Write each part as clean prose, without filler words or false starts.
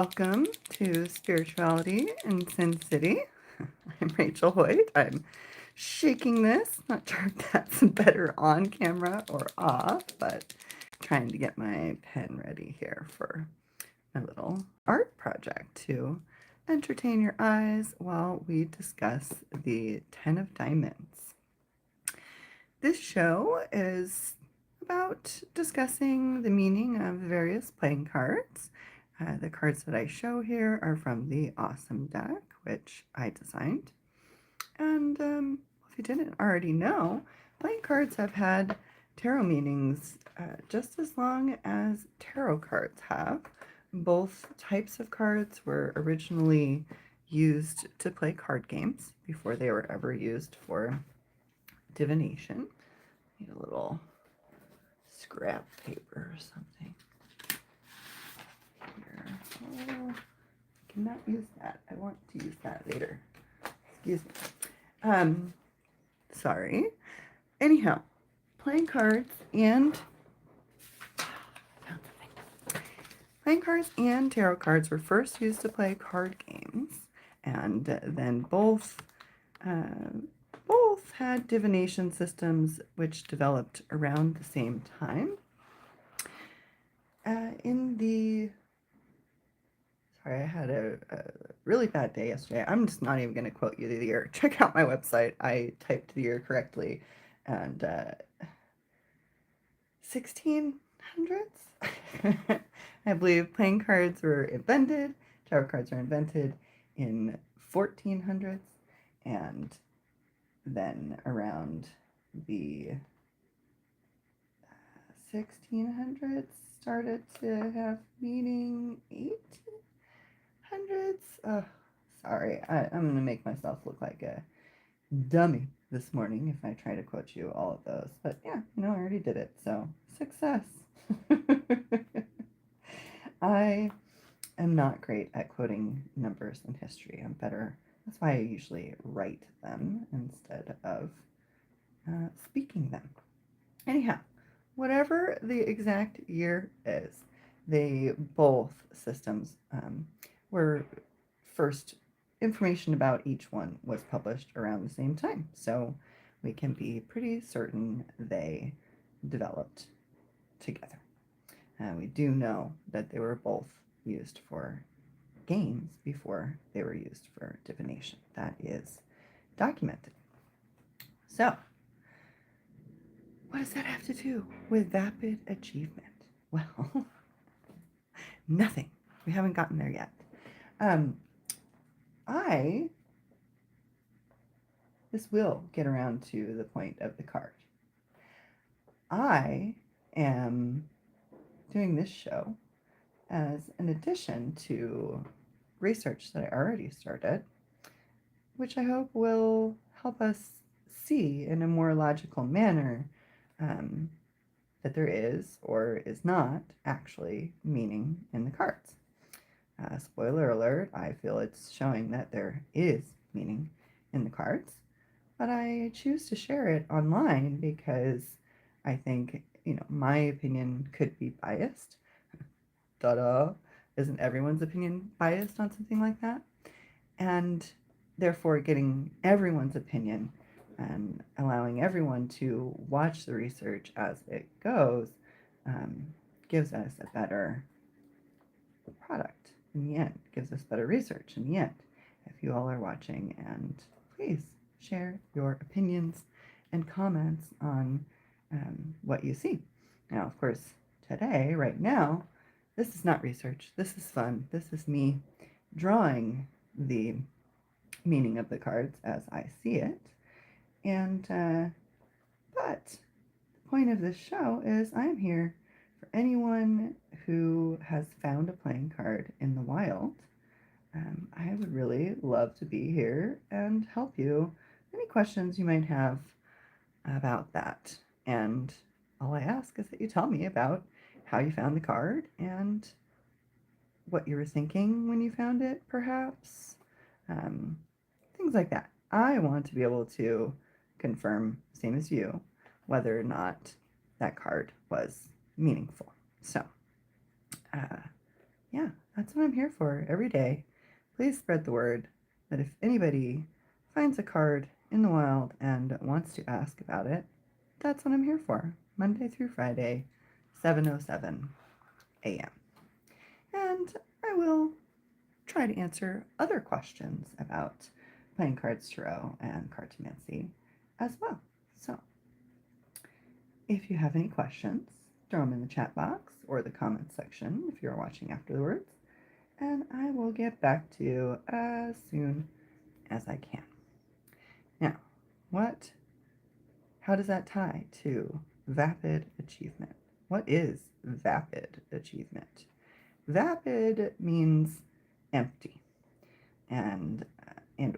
Welcome to Spirituality in Sin City. I'm Rachel Hoyt. I'm shaking this. Not sure if that's better on camera or off, but trying to get my pen ready here for my little art project to entertain your eyes while we discuss the Ten of Diamonds. This show is about discussing the meaning of various playing cards. The cards that I show here are from the Awesome deck, which I designed. And if you didn't already know, playing cards have had tarot meanings just as long as tarot cards have. Both types of cards were originally used to play card games before they were ever used for divination. Need a little scrap paper or something. Here. Oh, I cannot use that. I want to use that later. Excuse me. Sorry. Anyhow, playing cards and tarot cards were first used to play card games, and then both had divination systems which developed around the same time. Sorry, I had a really bad day yesterday. I'm just not even going to quote you the year. Check out my website. I typed the year correctly, and 1600s. I believe playing cards were invented. Tarot cards were invented in 1400s, and then around the 1600s started to have meaning. 1800s. Oh, sorry. I'm going to make myself look like a dummy this morning if I try to quote you all of those. But yeah, I already did it. So success. I am not great at quoting numbers in history. I'm better. That's why I usually write them instead of speaking them. Anyhow, whatever the exact year is, both systems were first, information about each one was published around the same time. So we can be pretty certain they developed together. We do know that they were both used for games before they were used for divination. That is documented. So, what does that have to do with vapid achievement? Well, nothing. We haven't gotten there yet. This will get around to the point of the card. I am doing this show as an addition to research that I already started, which I hope will help us see in a more logical manner that there is or is not actually meaning in the cards. Spoiler alert, I feel it's showing that there is meaning in the cards, but I choose to share it online because I think, my opinion could be biased. Da-da. Isn't everyone's opinion biased on something like that? And therefore, getting everyone's opinion and allowing everyone to watch the research as it goes gives us a better product in the end, gives us better research in the end. If you all are watching, and please share your opinions and comments on what you see. Now, of course, today, right now, this is not research. This is fun. This is me drawing the meaning of the cards as I see it. And, but the point of this show is I'm here for anyone who has found a playing card in the wild. I would really love to be here and help you. Any questions you might have about that. And all I ask is that you tell me about how you found the card and what you were thinking when you found it, perhaps. Things like that. I want to be able to confirm, same as you, whether or not that card was meaningful. So, Yeah, that's what I'm here for every day. Please spread the word that if anybody finds a card in the wild and wants to ask about it, that's what I'm here for. Monday through Friday, 7:07 a.m. And I will try to answer other questions about playing cards tarot and cartomancy as well. So, if you have any questions, throw them in the chat box or the comments section if you're watching afterwards, and I will get back to you as soon as I can. Now, how does that tie to vapid achievement? What is vapid achievement? Vapid means empty, and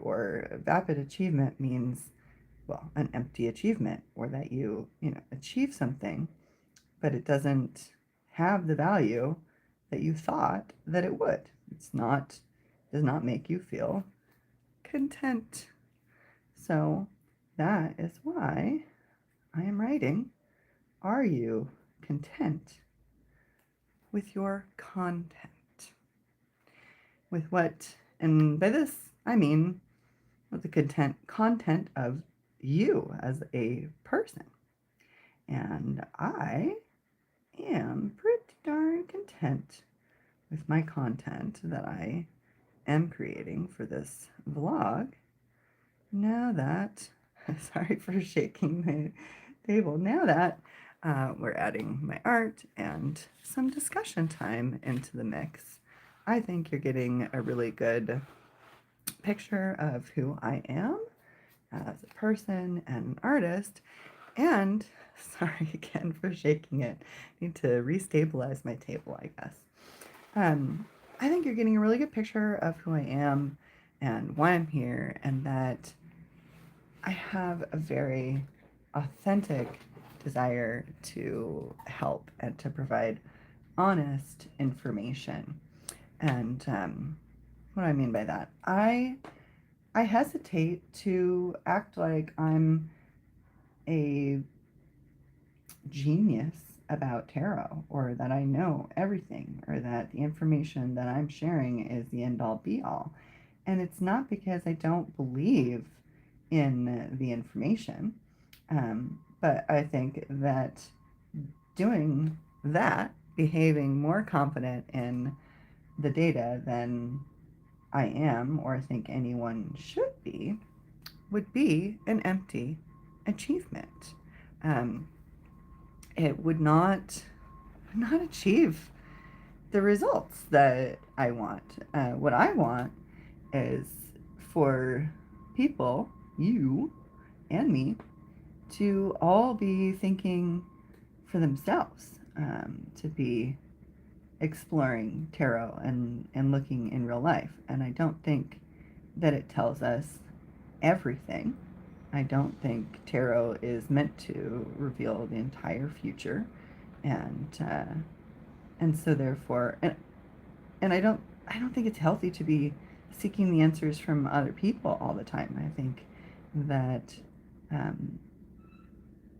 or vapid achievement means, well, an empty achievement, or that you achieve something, but it doesn't have the value that you thought that it would. Does not make you feel content. So that is why I am writing, are you content with your content? With what, and by this I mean with the content of you as a person. And I am pretty darn content with my content that I am creating for this vlog. Now that, sorry for shaking the table, now that we're adding my art and some discussion time into the mix, I think you're getting a really good picture of who I am as a person and an artist. And sorry again for shaking it. I need to restabilize my table, I guess. I think you're getting a really good picture of who I am and why I'm here, and that I have a very authentic desire to help and to provide honest information. And what do I mean by that? I hesitate to act like I'm a genius about tarot, or that I know everything, or that the information that I'm sharing is the end all be all. And it's not because I don't believe in the information, but I think that doing that, behaving more confident in the data than I am or think anyone should be, would be an empty achievement. It would not achieve the results that I want. What I want is for people, you and me, to all be thinking for themselves, to be exploring tarot and looking in real life. And I don't think that it tells us everything. I don't think tarot is meant to reveal the entire future, and so therefore, and I don't think it's healthy to be seeking the answers from other people all the time. I think that,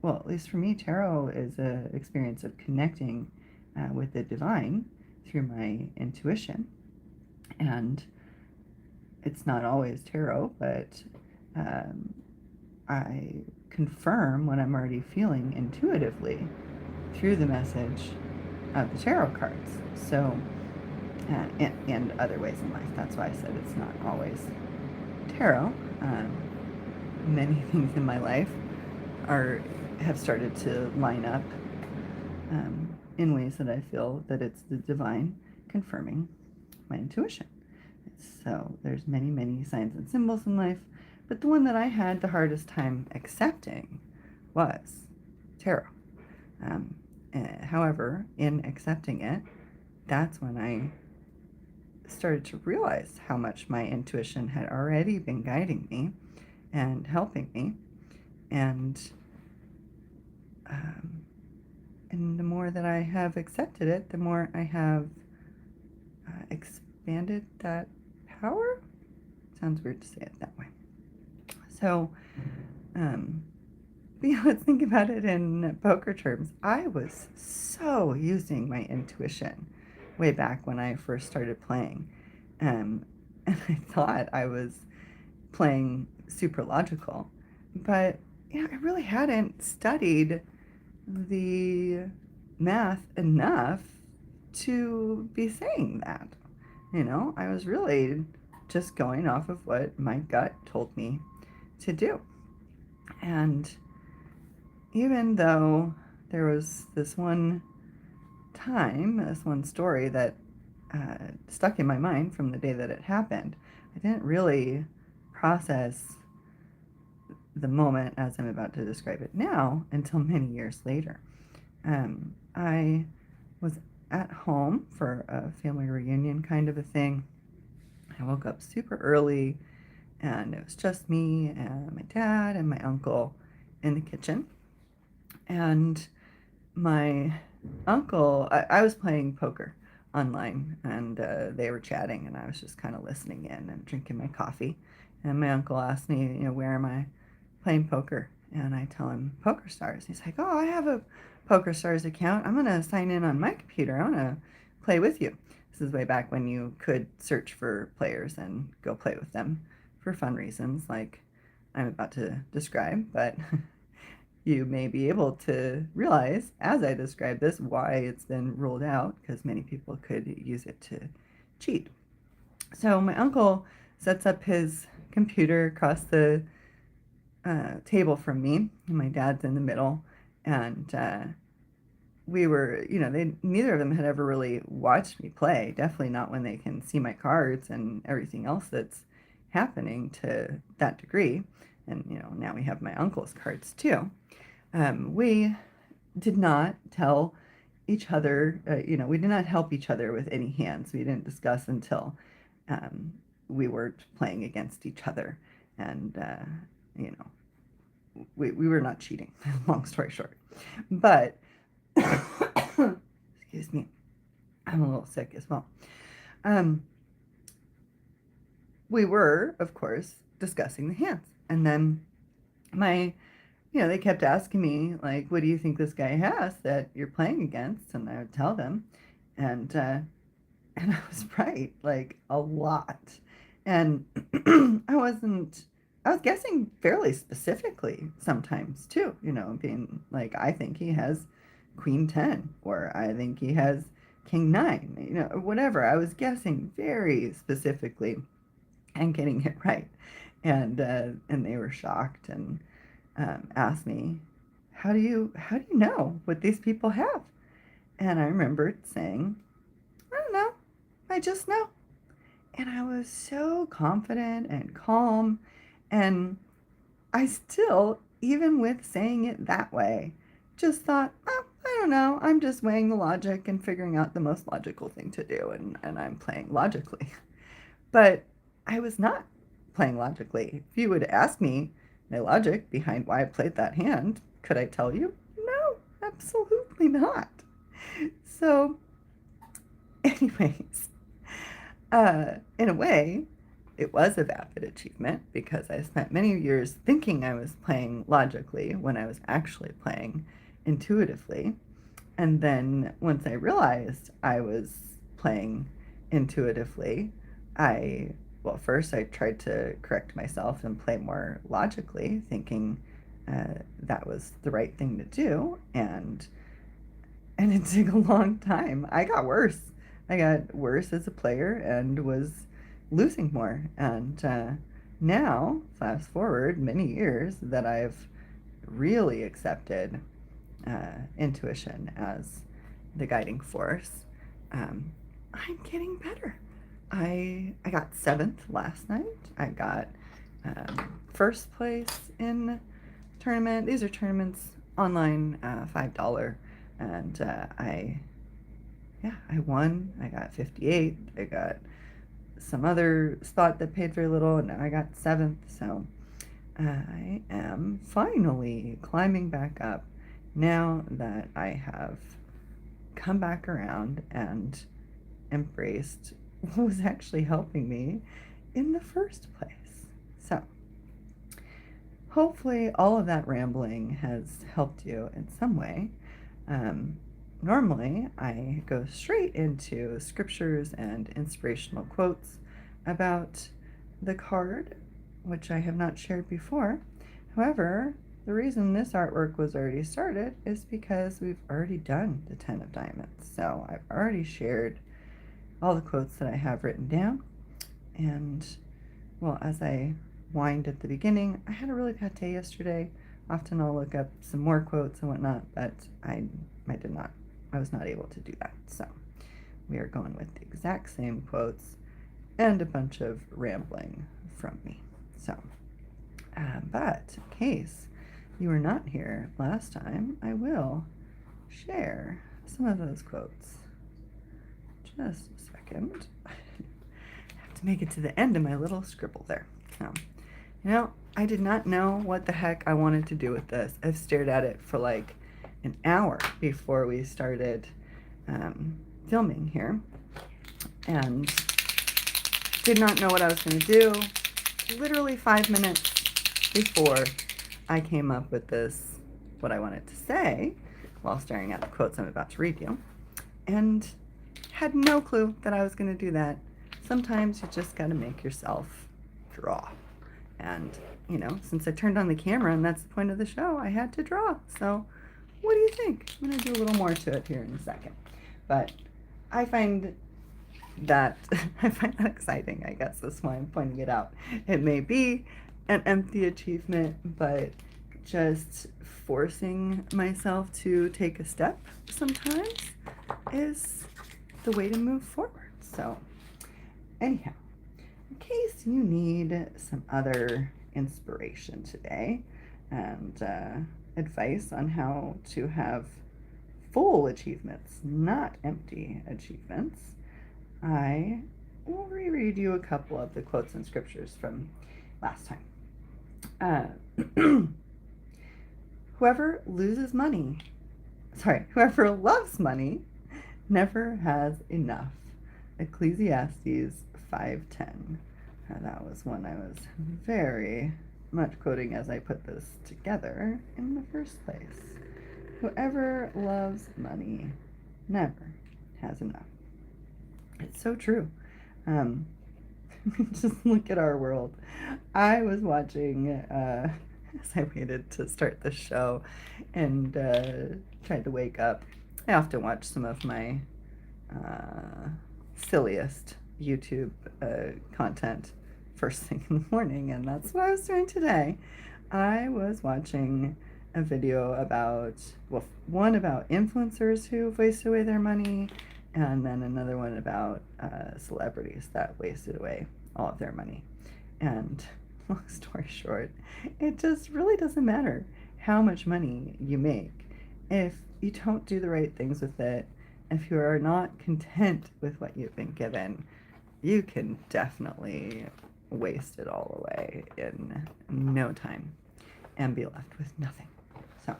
well, at least for me, tarot is an experience of connecting with the divine through my intuition, and it's not always tarot, but I confirm what I'm already feeling intuitively through the message of the tarot cards. So, and other ways in life. That's why I said it's not always tarot. Many things in my life have started to line up in ways that I feel that it's the divine confirming my intuition. So there's many, many signs and symbols in life, but the one that I had the hardest time accepting was tarot. However, in accepting it, that's when I started to realize how much my intuition had already been guiding me and helping me. And the more that I have accepted it, the more I have expanded that power. Sounds weird to say it that way. So, but yeah, let's think about it in poker terms. I was so using my intuition way back when I first started playing. Um, and I thought I was playing super logical, but I really hadn't studied the math enough to be saying that. I was really just going off of what my gut told me to do. And even though there was this one time, this one story that stuck in my mind from the day that it happened, I didn't really process the moment as I'm about to describe it now until many years later. I was at home for a family reunion kind of a thing. I woke up super early, and it was just me and my dad and my uncle in the kitchen. And my uncle, I was playing poker online, and they were chatting, and I was just kind of listening in and drinking my coffee. And my uncle asked me, where am I playing poker? And I tell him Poker Stars. He's like, oh, I have a Poker Stars account. I'm going to sign in on my computer. I want to play with you. This is way back when you could search for players and go play with them for fun reasons, like I'm about to describe, but you may be able to realize as I describe this why it's been ruled out, because many people could use it to cheat. So my uncle sets up his computer across the table from me, and my dad's in the middle, and we were, they neither of them had ever really watched me play. Definitely not when they can see my cards and everything else that's happening to that degree. And now we have my uncle's cards too. We did not tell each other, we did not help each other with any hands. We didn't discuss until we were playing against each other. And, we were not cheating, long story short. But, excuse me, I'm a little sick as well. Um, we were, of course, discussing the hands. And then my they kept asking me, like, what do you think this guy has that you're playing against? And I would tell them. And, and I was right, like, a lot. And I was guessing fairly specifically sometimes too, being like, I think he has Queen 10, or I think he has King 9, or whatever. I was guessing very specifically and getting it right. And they were shocked and asked me, how do you know what these people have? And I remembered saying, I don't know, I just know. And I was so confident and calm, and I still, even with saying it that way, just thought, oh, I don't know, I'm just weighing the logic and figuring out the most logical thing to do, and I'm playing logically. But I was not playing logically. If you would ask me my logic behind why I played that hand, could I tell you? No, absolutely not. So, anyways, in a way, it was a vapid achievement because I spent many years thinking I was playing logically when I was actually playing intuitively. And then once I realized I was playing intuitively, I, well, first I tried to correct myself and play more logically, thinking that was the right thing to do. And it took a long time. I got worse. I got worse as a player and was losing more. And now, fast forward many years, that I've really accepted intuition as the guiding force, um, I'm getting better. I got seventh last night. I got first place in tournament. These are tournaments online, $5, and I won. I got 58. I got some other spot that paid very little, and now I got seventh. So I am finally climbing back up now that I have come back around and embraced what was actually helping me in the first place. So, hopefully, all of that rambling has helped you in some way. Um, normally I go straight into scriptures and inspirational quotes about the card, which I have not shared before. However, the reason this artwork was already started is because we've already done the 10 of diamonds. So I've already shared all the quotes that I have written down. And, well, as I whined at the beginning, I had a really bad day yesterday. Often I'll look up some more quotes and whatnot, but I was not able to do that. So we are going with the exact same quotes and a bunch of rambling from me. So, but in case you were not here last time, I will share some of those quotes. Just a second. I have to make it to the end of my little scribble there. So, I did not know what the heck I wanted to do with this. I've stared at it for like an hour before we started filming here, and did not know what I was going to do. Literally 5 minutes before I came up with this, what I wanted to say, while staring at the quotes I'm about to read you, and had no clue that I was going to do that. Sometimes you just got to make yourself draw. And, since I turned on the camera and that's the point of the show, I had to draw. So what do you think? I'm going to do a little more to it here in a second. But I find that exciting, I guess. That's why I'm pointing it out. It may be an empty achievement, but just forcing myself to take a step sometimes is the way to move forward. So anyhow, in case you need some other inspiration today and advice on how to have full achievements, not empty achievements, I will reread you a couple of the quotes and scriptures from last time. Whoever loves money never has enough. Ecclesiastes 5:10. That was one I was very much quoting as I put this together in the first place. Whoever loves money never has enough. It's so true. Just look at our world. I was watching, as I waited to start the show and tried to wake up. I often watch some of my silliest YouTube content first thing in the morning, and that's what I was doing today. I was watching a video about, one about influencers who wasted away their money, and then another one about celebrities that wasted away all of their money. And long story short, it just really doesn't matter how much money you make if you don't do the right things with it. If you are not content with what you've been given, you can definitely waste it all away in no time and be left with nothing. So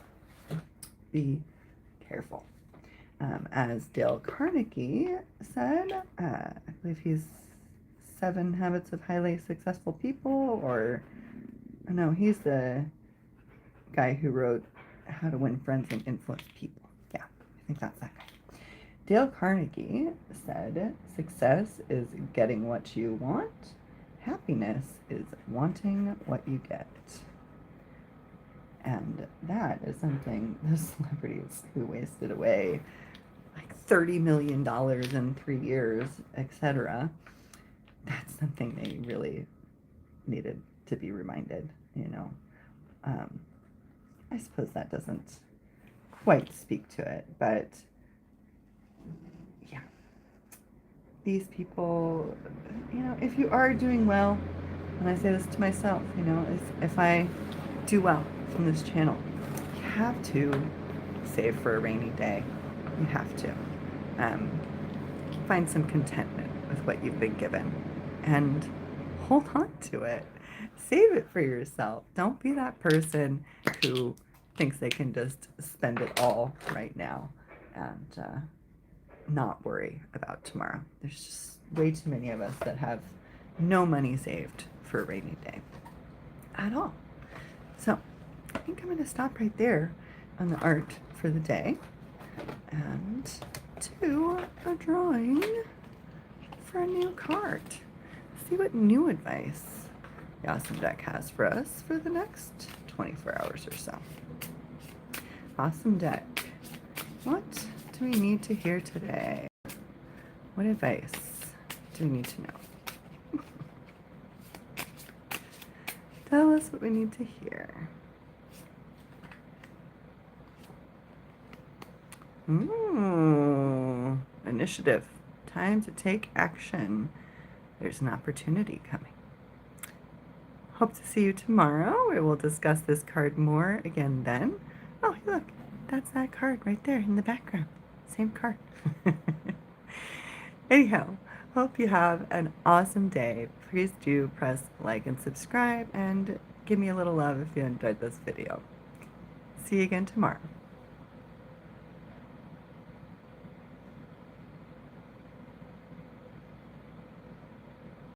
be careful. As Dale Carnegie said, I believe he's 7 Habits of Highly Successful People, or no, he's the guy who wrote How to Win Friends and Influence People. Yeah, I think that's that guy. Dale Carnegie said, success is getting what you want. Happiness is wanting what you get. And that is something the celebrities who wasted away like $30 million in 3 years, etc., that's something they really needed to be reminded, I suppose that doesn't quite speak to it, but yeah, these people, if you are doing well, and I say this to myself, if I do well from this channel, you have to save for a rainy day. You have to find some contentment with what you've been given and hold on to it. Save it for yourself. Don't be that person who thinks they can just spend it all right now and not worry about tomorrow. There's just way too many of us that have no money saved for a rainy day at all. So I think I'm going to stop right there on the art for the day. and to a drawing for a new card. See what new advice the Awesome Deck has for us for the next 24 hours or so. Awesome Deck, what do we need to hear today? What advice do we need to know? Tell us what we need to hear. Ooh, initiative. Time to take action. There's an opportunity coming. Hope to see you tomorrow. We will discuss this card more again then. Oh, look, that's that card right there in the background. Same card. Anyhow, hope you have an awesome day. Please do press like and subscribe and give me a little love if you enjoyed this video. See you again tomorrow.